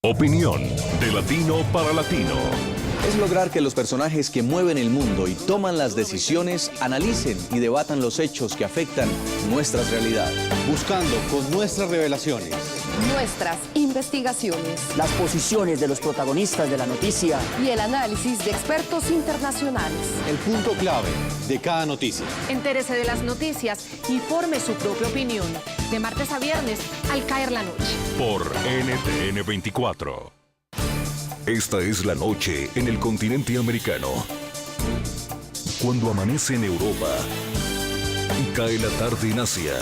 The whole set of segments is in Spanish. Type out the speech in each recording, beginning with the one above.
Opinión de latino para latino. Es lograr que los personajes que mueven el mundo y toman las decisiones analicen y debatan los hechos que afectan nuestras realidades. Buscando con nuestras revelaciones, nuestras investigaciones, las posiciones de los protagonistas de la noticia y el análisis de expertos internacionales. el punto clave de cada noticia. Entérese de las noticias y forme su propia opinión. De martes a viernes, al caer la noche. Por NTN 24. Esta es la noche en el continente americano. Cuando amanece en Europa y cae la tarde en Asia.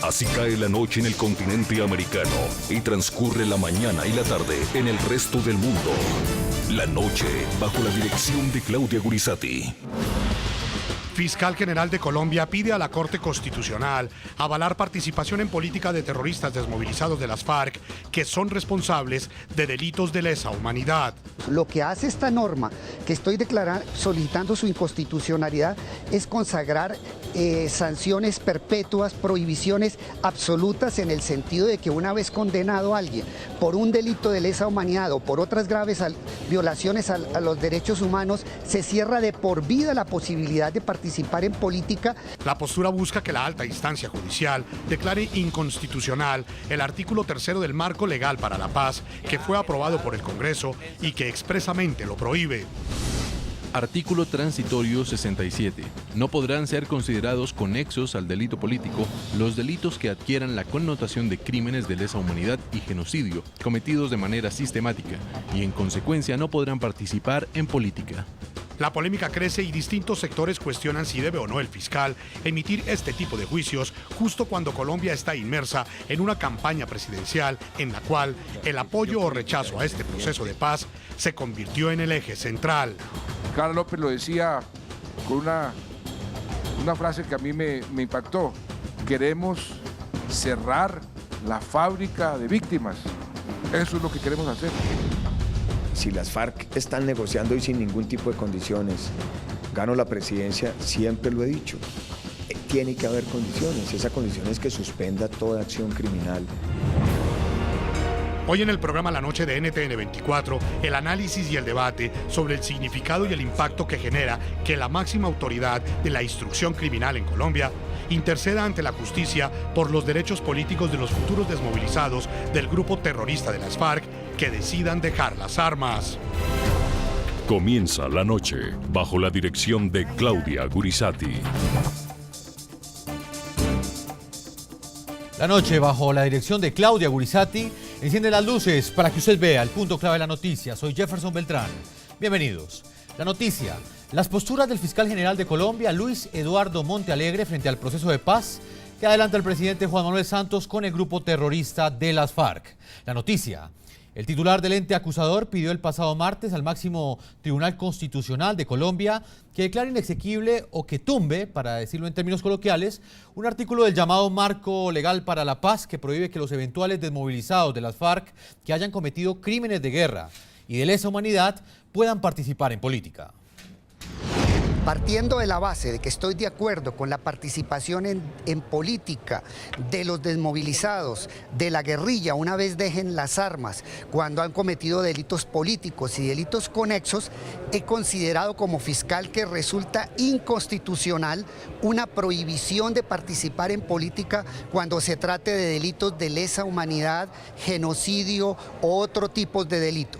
Así cae la noche en el continente americano y transcurre la mañana y la tarde en el resto del mundo. La noche bajo la dirección de Claudia Gurizati. Fiscal General de Colombia pide a la Corte Constitucional avalar participación en política de terroristas desmovilizados de las FARC que son responsables de delitos de lesa humanidad. Lo que hace esta norma, que estoy solicitando su inconstitucionalidad, es consagrar sanciones perpetuas, prohibiciones absolutas, en el sentido de que una vez condenado a alguien por un delito de lesa humanidad o por otras graves violaciones a los derechos humanos, se cierra de por vida la posibilidad de participar en política. La postura busca que la alta instancia judicial declare inconstitucional el artículo 3 del Marco Legal para la Paz, que fue aprobado por el Congreso y que expresamente lo prohíbe. Artículo transitorio 67. No podrán ser considerados conexos al delito político los delitos que adquieran la connotación de crímenes de lesa humanidad y genocidio cometidos de manera sistemática y en consecuencia no podrán participar en política. La polémica crece y distintos sectores cuestionan si debe o no el fiscal emitir este tipo de juicios justo cuando Colombia está inmersa en una campaña presidencial en la cual el apoyo o rechazo a este proceso de paz se convirtió en el eje central. Carlos López lo decía con una frase que a mí me impactó. Queremos cerrar la fábrica de víctimas. Eso es lo que queremos hacer. Si las FARC están negociando y sin ningún tipo de condiciones, gano la presidencia, siempre lo he dicho. Tiene que haber condiciones. Esa condición es que suspenda toda acción criminal. Hoy en el programa La Noche de NTN 24, el análisis y el debate sobre el significado y el impacto que genera que la máxima autoridad de la instrucción criminal en Colombia interceda ante la justicia por los derechos políticos de los futuros desmovilizados del grupo terrorista de las FARC que decidan dejar las armas. Comienza la noche bajo la dirección de Claudia Gurizati. La noche bajo la dirección de Claudia Gurizati enciende las luces para que usted vea el punto clave de la noticia. Soy Jefferson Beltrán. Bienvenidos. La noticia: las posturas del fiscal general de Colombia, Luis Eduardo Montealegre, frente al proceso de paz que adelanta el presidente Juan Manuel Santos con el grupo terrorista de las FARC. La noticia: el titular del ente acusador pidió el pasado martes al máximo Tribunal Constitucional de Colombia que declare inexequible o que tumbe, para decirlo en términos coloquiales, un artículo del llamado Marco Legal para la Paz que prohíbe que los eventuales desmovilizados de las FARC que hayan cometido crímenes de guerra y de lesa humanidad puedan participar en política. Partiendo de la base de que estoy de acuerdo con la participación en política de los desmovilizados, de la guerrilla, una vez dejen las armas, cuando han cometido delitos políticos y delitos conexos, he considerado como fiscal que resulta inconstitucional una prohibición de participar en política cuando se trate de delitos de lesa humanidad, genocidio o otro tipo de delito.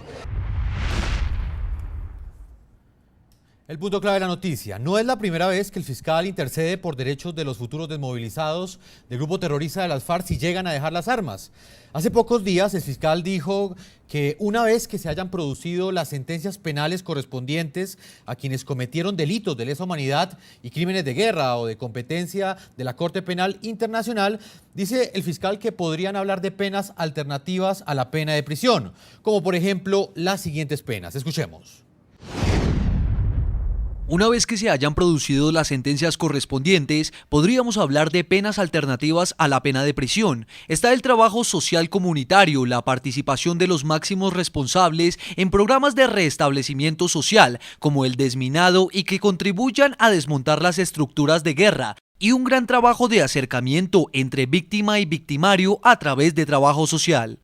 El punto clave de la noticia: no es la primera vez que el fiscal intercede por derechos de los futuros desmovilizados del grupo terrorista de las FARC si llegan a dejar las armas. Hace pocos días el fiscal dijo que una vez que se hayan producido las sentencias penales correspondientes a quienes cometieron delitos de lesa humanidad y crímenes de guerra o de competencia de la Corte Penal Internacional, dice el fiscal que podrían hablar de penas alternativas a la pena de prisión, como por ejemplo las siguientes penas. Escuchemos. Una vez que se hayan producido las sentencias correspondientes, podríamos hablar de penas alternativas a la pena de prisión. Está el trabajo social comunitario, la participación de los máximos responsables en programas de restablecimiento social, como el desminado y que contribuyan a desmontar las estructuras de guerra, y un gran trabajo de acercamiento entre víctima y victimario a través de trabajo social.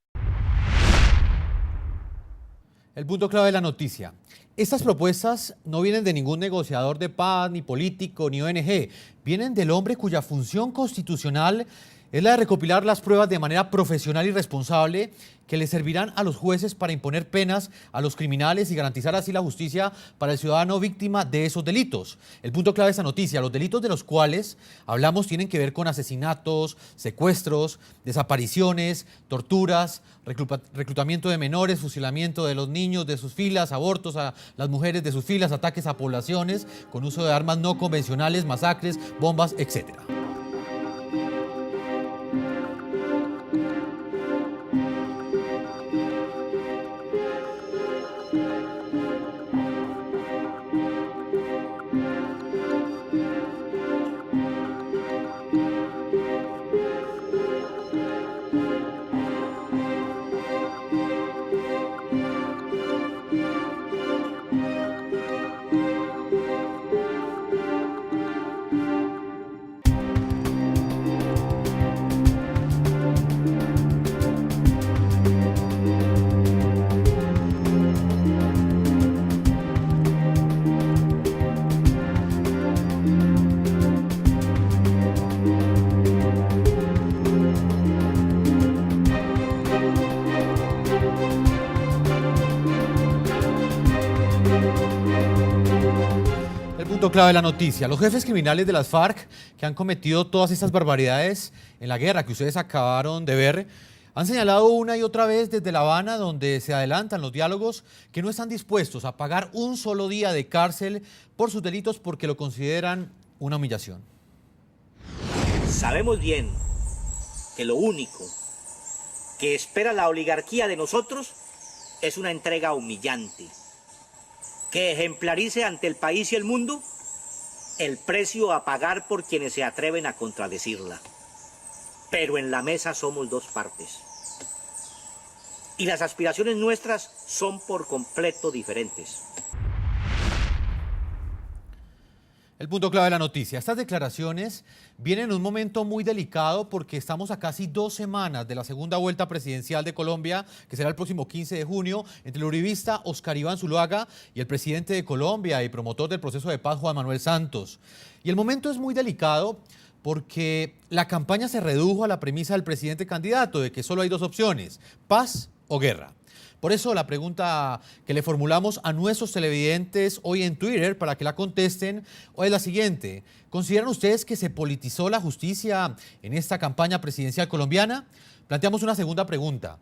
El punto clave de la noticia. Estas propuestas no vienen de ningún negociador de paz, ni político, ni ONG. Vienen del hombre cuya función constitucional es la de recopilar las pruebas de manera profesional y responsable que le servirán a los jueces para imponer penas a los criminales y garantizar así la justicia para el ciudadano víctima de esos delitos. El punto clave de esta noticia, los delitos de los cuales hablamos tienen que ver con asesinatos, secuestros, desapariciones, torturas, reclutamiento de menores, fusilamiento de los niños de sus filas, abortos a las mujeres de sus filas, ataques a poblaciones con uso de armas no convencionales, masacres, bombas, etc. Punto clave de la noticia. Los jefes criminales de las FARC que han cometido todas estas barbaridades en la guerra que ustedes acabaron de ver han señalado una y otra vez desde La Habana, donde se adelantan los diálogos, que no están dispuestos a pagar un solo día de cárcel por sus delitos porque lo consideran una humillación. Sabemos bien que lo único que espera la oligarquía de nosotros es una entrega humillante, que ejemplarice ante el país y el mundo el precio a pagar por quienes se atreven a contradecirla. Pero en la mesa somos dos partes. Y las aspiraciones nuestras son por completo diferentes. El punto clave de la noticia. Estas declaraciones vienen en un momento muy delicado porque estamos a casi 2 semanas de la segunda vuelta presidencial de Colombia, que será el próximo 15 de junio, entre el uribista Oscar Iván Zuluaga y el presidente de Colombia y promotor del proceso de paz, Juan Manuel Santos. Y el momento es muy delicado porque la campaña se redujo a la premisa del presidente candidato de que solo hay 2 opciones, paz o guerra. Por eso la pregunta que le formulamos a nuestros televidentes hoy en Twitter para que la contesten es la siguiente. ¿Consideran ustedes que se politizó la justicia en esta campaña presidencial colombiana? Planteamos una segunda pregunta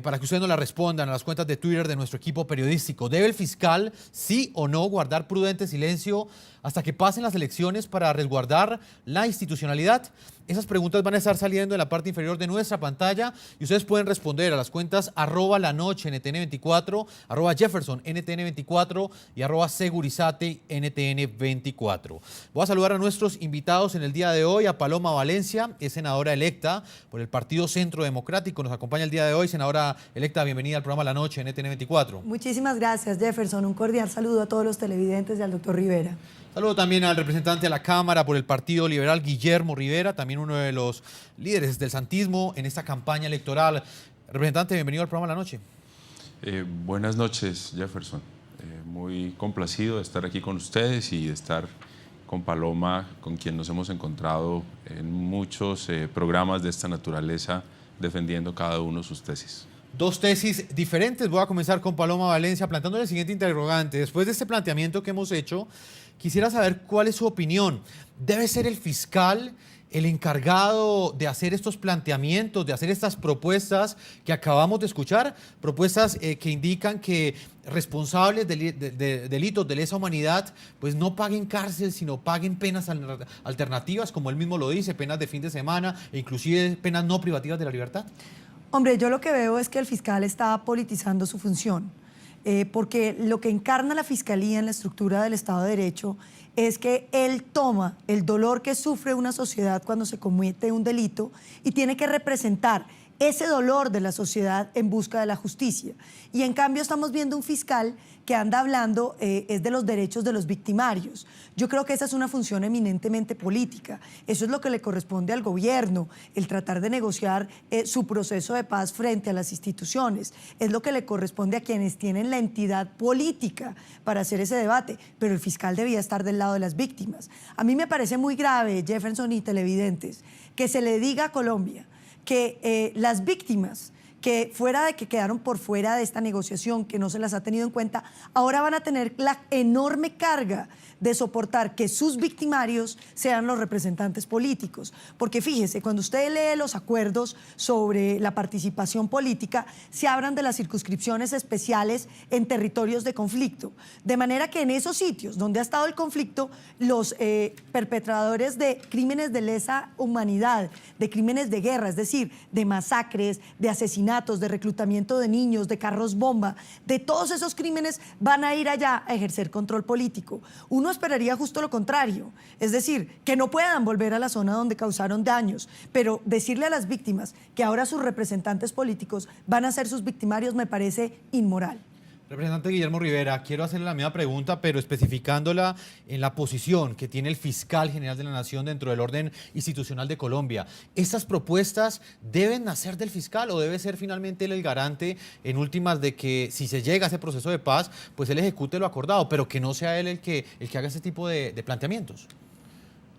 para que ustedes nos la respondan a las cuentas de Twitter de nuestro equipo periodístico. ¿Debe el fiscal, sí o no, guardar prudente silencio hasta que pasen las elecciones para resguardar la institucionalidad? Esas preguntas van a estar saliendo en la parte inferior de nuestra pantalla y ustedes pueden responder a las cuentas @lanoche_NTN24, @JeffersonNTN24 y @SegurizateNTN24. Voy a saludar a nuestros invitados en el día de hoy, a Paloma Valencia, es senadora electa por el Partido Centro Democrático. Nos acompaña el día de hoy. Senadora electa, bienvenida al programa La Noche en NTN24. Muchísimas gracias, Jefferson. Un cordial saludo a todos los televidentes y al doctor Rivera. Saludo también al representante de la Cámara por el Partido Liberal, Guillermo Rivera, también uno de los líderes del santismo en esta campaña electoral. Representante, bienvenido al programa La Noche. Buenas noches, Jefferson. Muy complacido de estar aquí con ustedes y de estar con Paloma, con quien nos hemos encontrado en muchos programas de esta naturaleza, defendiendo cada uno sus tesis. 2 tesis diferentes. Voy a comenzar con Paloma Valencia planteándole el siguiente interrogante. Después de este planteamiento que hemos hecho, quisiera saber cuál es su opinión. ¿Debe ser el fiscal el encargado de hacer estos planteamientos, de hacer estas propuestas que acabamos de escuchar? Propuestas que indican que responsables de delitos de lesa humanidad pues no paguen cárcel, sino paguen penas alternativas, como él mismo lo dice, penas de fin de semana e inclusive penas no privativas de la libertad. Hombre, yo lo que veo es que el fiscal está politizando su función, porque lo que encarna la Fiscalía en la estructura del Estado de Derecho es que él toma el dolor que sufre una sociedad cuando se comete un delito y tiene que representar ese dolor de la sociedad en busca de la justicia. Y en cambio estamos viendo un fiscal que anda hablando es de los derechos de los victimarios. Yo creo que esa es una función eminentemente política. Eso es lo que le corresponde al gobierno, el tratar de negociar su proceso de paz frente a las instituciones. Es lo que le corresponde a quienes tienen la entidad política para hacer ese debate. Pero el fiscal debía estar del lado de las víctimas. A mí me parece muy grave, Jefferson y televidentes, que se le diga a Colombia que las víctimas que fuera de que quedaron por fuera de esta negociación, que no se las ha tenido en cuenta, ahora van a tener la enorme carga de soportar que sus victimarios sean los representantes políticos. Porque fíjese, cuando usted lee los acuerdos sobre la participación política, se hablan de las circunscripciones especiales en territorios de conflicto. De manera que en esos sitios donde ha estado el conflicto, los perpetradores de crímenes de lesa humanidad, de crímenes de guerra, es decir, de masacres, de asesinatos, de reclutamiento de niños, de carros bomba, de todos esos crímenes van a ir allá a ejercer control político. Uno esperaría justo lo contrario, es decir, que no puedan volver a la zona donde causaron daños, pero decirle a las víctimas que ahora sus representantes políticos van a ser sus victimarios me parece inmoral. Representante Guillermo Rivera, quiero hacerle la misma pregunta, pero especificándola en la posición que tiene el fiscal general de la Nación dentro del orden institucional de Colombia. ¿Estas propuestas deben nacer del fiscal o debe ser finalmente él el garante en últimas de que si se llega a ese proceso de paz, pues él ejecute lo acordado, pero que no sea él el que haga ese tipo de planteamientos?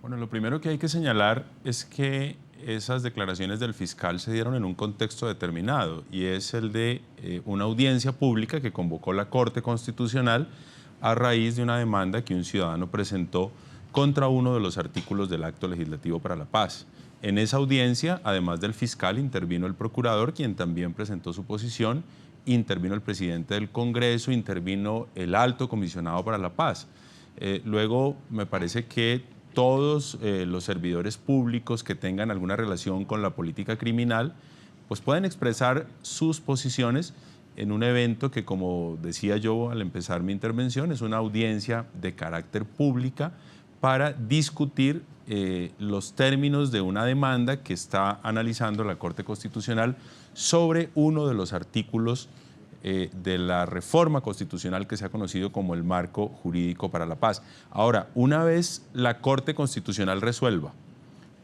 Bueno, lo primero que hay que señalar es que esas declaraciones del fiscal se dieron en un contexto determinado y es el de una audiencia pública que convocó la Corte Constitucional a raíz de una demanda que un ciudadano presentó contra uno de los artículos del Acto Legislativo para la Paz. En esa audiencia, además del fiscal, intervino el procurador, quien también presentó su posición, intervino el presidente del Congreso, intervino el Alto Comisionado para la Paz. Luego, me parece que todos los servidores públicos que tengan alguna relación con la política criminal, pues pueden expresar sus posiciones en un evento que, como decía yo al empezar mi intervención, es una audiencia de carácter pública para discutir los términos de una demanda que está analizando la Corte Constitucional sobre uno de los artículos de la reforma constitucional que se ha conocido como el marco jurídico para la paz. Ahora, una vez la Corte Constitucional resuelva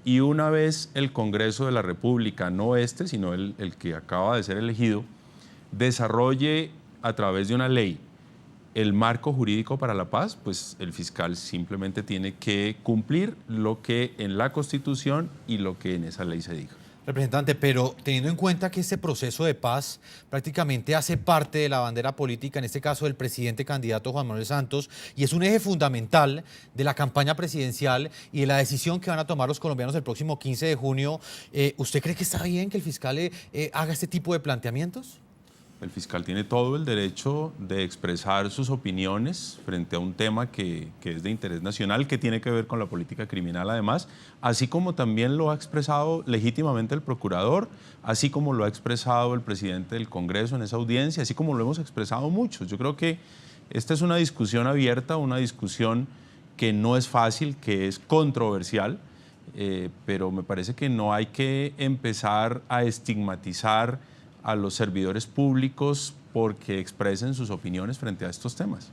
y una vez el Congreso de la República, no este, sino el que acaba de ser elegido, desarrolle a través de una ley el marco jurídico para la paz, pues el fiscal simplemente tiene que cumplir lo que en la Constitución y lo que en esa ley se diga. Representante, pero teniendo en cuenta que este proceso de paz prácticamente hace parte de la bandera política, en este caso del presidente candidato Juan Manuel Santos, y es un eje fundamental de la campaña presidencial y de la decisión que van a tomar los colombianos el próximo 15 de junio, ¿usted cree que está bien que el fiscal haga este tipo de planteamientos? El fiscal tiene todo el derecho de expresar sus opiniones frente a un tema que es de interés nacional, que tiene que ver con la política criminal además, así como también lo ha expresado legítimamente el procurador, así como lo ha expresado el presidente del Congreso en esa audiencia, así como lo hemos expresado muchos. Yo creo que esta es una discusión abierta, una discusión que no es fácil, que es controversial, pero me parece que no hay que empezar a estigmatizar a los servidores públicos porque expresen sus opiniones frente a estos temas.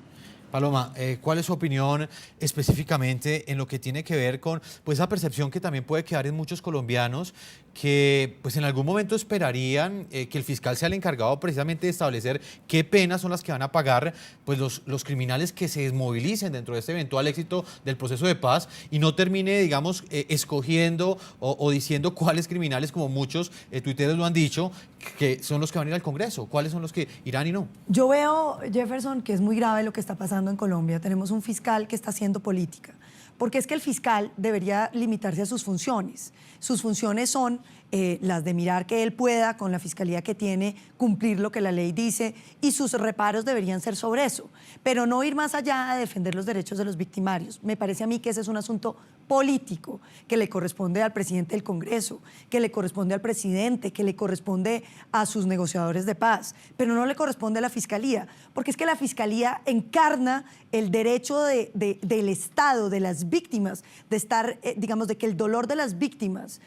Paloma, ¿cuál es su opinión específicamente en lo que tiene que ver con pues, esa percepción que también puede quedar en muchos colombianos que pues, en algún momento esperarían que el fiscal sea el encargado precisamente de establecer qué penas son las que van a pagar pues, los criminales que se desmovilicen dentro de este eventual éxito del proceso de paz y no termine, digamos, escogiendo o diciendo cuáles criminales, como muchos tuiteros lo han dicho, que son los que van a ir al Congreso? ¿Cuáles son los que irán y no? Yo veo, Jefferson, que es muy grave lo que está pasando en Colombia. Tenemos un fiscal que está haciendo política, porque es que el fiscal debería limitarse a sus funciones. Sus funciones son las de mirar que él pueda, con la fiscalía que tiene, cumplir lo que la ley dice, y sus reparos deberían ser sobre eso, pero no ir más allá de defender los derechos de los victimarios. Me parece a mí que ese es un asunto político que le corresponde al presidente del Congreso, que le corresponde al presidente, que le corresponde a sus negociadores de paz, pero no le corresponde a la fiscalía, porque es que la fiscalía encarna el derecho del Estado, de las víctimas, de estar, digamos, de que el dolor de las víctimas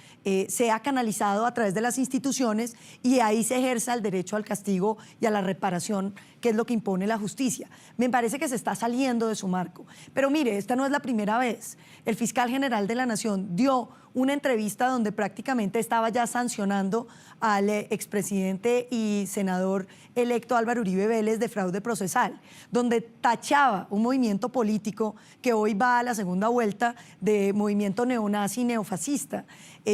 sea canalizado judicializado a través de las instituciones y ahí se ejerza el derecho al castigo y a la reparación, que es lo que impone la justicia. Me parece que se está saliendo de su marco. Pero mire, esta no es la primera vez. El fiscal general de la Nación dio una entrevista donde prácticamente estaba ya sancionando al expresidente y senador electo Álvaro Uribe Vélez de fraude procesal, donde tachaba un movimiento político que hoy va a la segunda vuelta de movimiento neonazi y neofascista.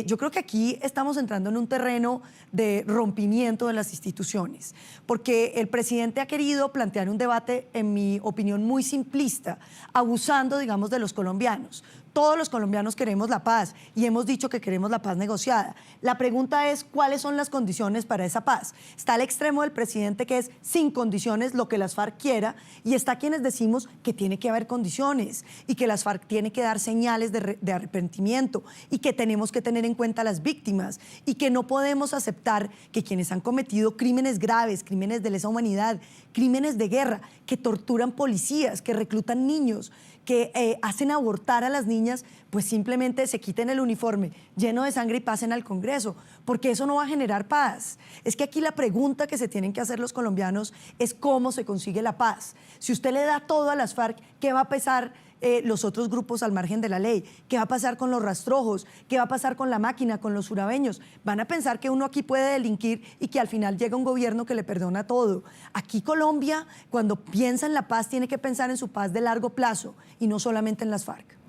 Yo creo que aquí estamos entrando en un terreno de rompimiento de las instituciones, porque el presidente ha querido plantear un debate, en mi opinión, muy simplista, abusando, digamos, de los colombianos. Todos los colombianos queremos la paz y hemos dicho que queremos la paz negociada. La pregunta es, ¿cuáles son las condiciones para esa paz? Está al extremo del presidente, que es sin condiciones lo que las FARC quiera, y está quienes decimos que tiene que haber condiciones y que las FARC tiene que dar señales de arrepentimiento y que tenemos que tener en cuenta a las víctimas y que no podemos aceptar que quienes han cometido crímenes graves, crímenes de lesa humanidad, crímenes de guerra, que torturan policías, que reclutan niños, que hacen abortar a las niñas, pues simplemente se quiten el uniforme lleno de sangre y pasen al Congreso, porque eso no va a generar paz. Es que aquí la pregunta que se tienen que hacer los colombianos es cómo se consigue la paz. Si usted le da todo a las FARC, ¿qué va a pesar los otros grupos al margen de la ley? ¿Qué va a pasar con los rastrojos? ¿Qué va a pasar con la máquina, con los urabeños? Van a pensar que uno aquí puede delinquir y que al final llega un gobierno que le perdona todo. Aquí Colombia, cuando piensa en la paz, tiene que pensar en su paz de largo plazo y no solamente en las FARC.